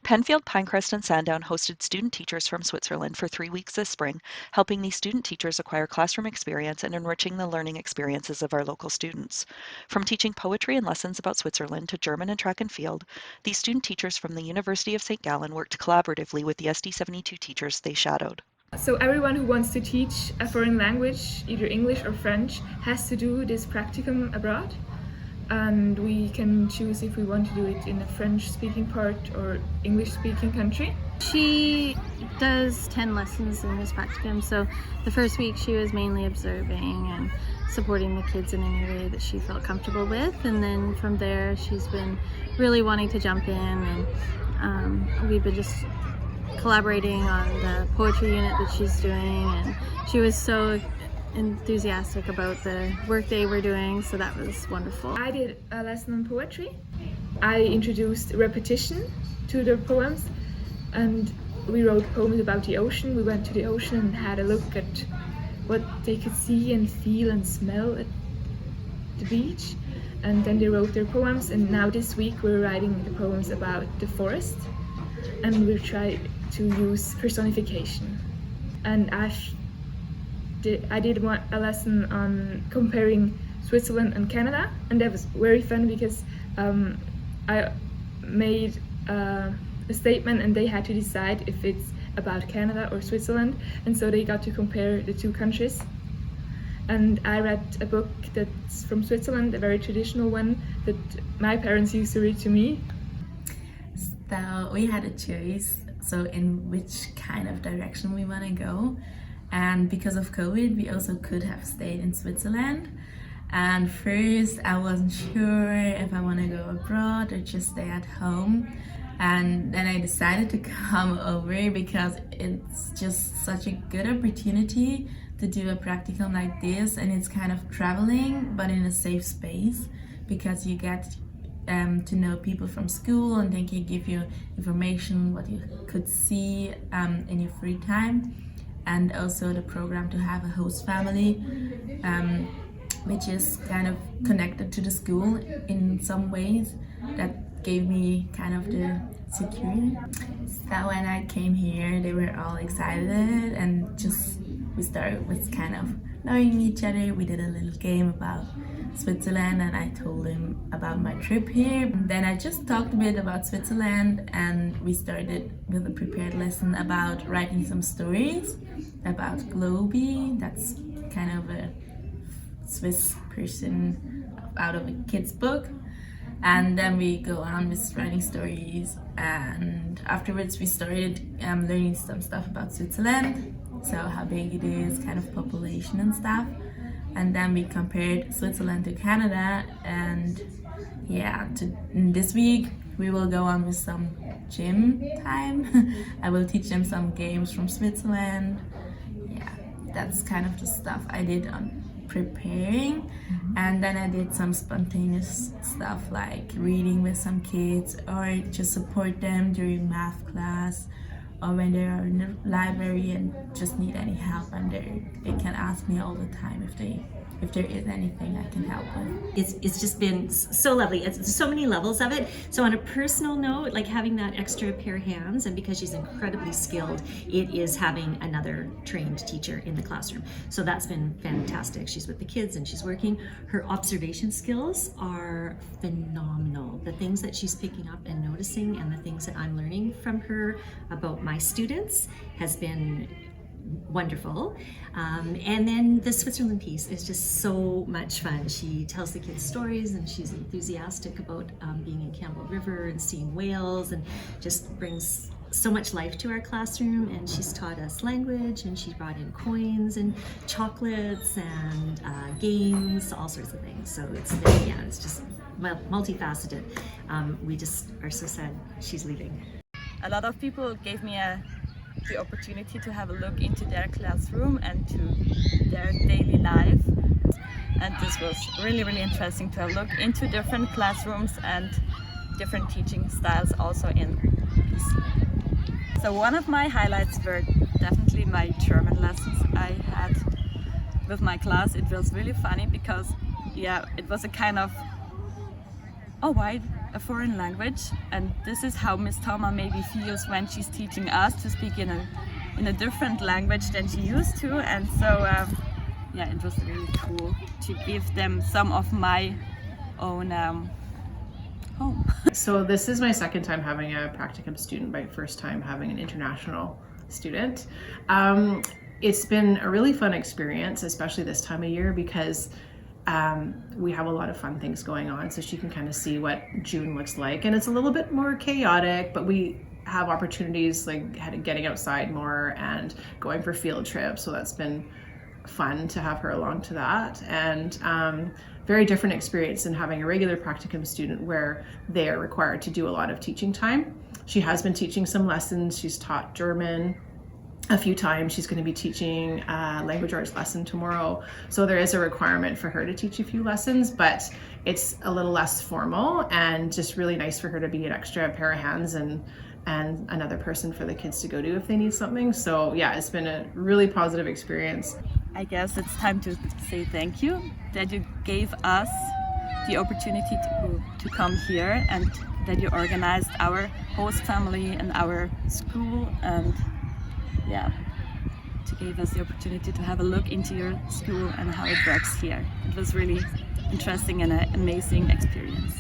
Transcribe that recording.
Penfield, Pinecrest, and Sandown hosted student teachers from Switzerland for 3 weeks this spring, helping these student teachers acquire classroom experience and enriching the learning experiences of our local students. From teaching poetry and lessons about Switzerland to German and track and field, these student teachers from the University of St. Gallen worked collaboratively with the SD72 teachers they shadowed. So everyone who wants to teach a foreign language, either English or French, has to do this practicum abroad. And we can choose if we want to do it in a French-speaking part or English-speaking country. She does 10 lessons in this practicum, so the first week she was mainly observing and supporting the kids in any way that she felt comfortable with, and then from there she's been really wanting to jump in, and we've been just collaborating on the poetry unit that she's doing, and she was so enthusiastic about the work they were doing, so that was wonderful. I did a lesson on poetry. I introduced repetition to the poems, and we wrote poems about the ocean. We went to the ocean and had a look at what they could see and feel and smell at the beach, and then they wrote their poems. And now this week we're writing the poems about the forest, and we'll try to use personification. And I did a lesson on comparing Switzerland and Canada, and that was very fun because I made a statement and they had to decide if it's about Canada or Switzerland, and so they got to compare the two countries. And I read a book that's from Switzerland, a very traditional one that my parents used to read to me. So we had a choice, so in which kind of direction we want to go. And because of COVID, we also could have stayed in Switzerland. And first, I wasn't sure if I want to go abroad or just stay at home. And then I decided to come over because it's just such a good opportunity to do a practicum like this. And it's kind of traveling, but in a safe space, because you get to know people from school, and they can give you information what you could see in your free time. And also the program to have a host family, which is kind of connected to the school in some ways. That gave me kind of the security. So when I came here, they were all excited, and just we started with kind of knowing each other. We did a little game about Switzerland, and I told him about my trip here. And then I just talked a bit about Switzerland, and we started with a prepared lesson about writing some stories about Globy. That's kind of a Swiss person out of a kid's book. And then we go on with writing stories, and afterwards we started learning some stuff about Switzerland, so how big it is, kind of population and stuff. And then we compared Switzerland to Canada, and yeah, this week we will go on with some gym time. I will teach them some games from Switzerland. Yeah, that's kind of the stuff I did on preparing. And then I did some spontaneous stuff like reading with some kids, or just support them during math class, or when they are in the library and just need any help, and they can ask me all the time if there is anything I can help with. It's just been so lovely. It's so many levels of it. So on a personal note, like having that extra pair of hands, and because she's incredibly skilled, it is having another trained teacher in the classroom. So that's been fantastic. She's with the kids and she's working. Her observation skills are phenomenal. The things that she's picking up and noticing, and the things that I'm learning from her about my students has been wonderful. And then the Switzerland piece is just so much fun. She tells the kids stories, and she's enthusiastic about being in Campbell River and seeing whales, and just brings so much life to our classroom. And she's taught us language, and she brought in coins and chocolates and games, all sorts of things. So it's just multifaceted. We just are so sad she's leaving. A lot of people gave me the opportunity to have a look into their classroom and to their daily life, and this was really interesting to have a look into different classrooms and different teaching styles also in PC. So one of my highlights were definitely my German lessons I had with my class. It was really funny because it was a kind of, oh, why a foreign language, and this is how Miss Thoma maybe feels when she's teaching us to speak in a different language than she used to. And so yeah, it was really cool to give them some of my own home. So this is my second time having a practicum student, my first time having an international student. It's been a really fun experience, especially this time of year, because we have a lot of fun things going on, so she can kind of see what June looks like. And it's a little bit more chaotic, but we have opportunities like getting outside more and going for field trips, so that's been fun to have her along to that. And very different experience than having a regular practicum student where they are required to do a lot of teaching time. She has been teaching some lessons. She's taught German a few times. She's going to be teaching a language arts lesson tomorrow. So there is a requirement for her to teach a few lessons, but it's a little less formal and just really nice for her to be an extra pair of hands and another person for the kids to go to if they need something. So yeah, it's been a really positive experience. I guess it's time to say thank you that you gave us the opportunity to come here, and that you organized our host family and our school, and yeah, to give us the opportunity to have a look into your school and how it works here. It was really interesting and an amazing experience.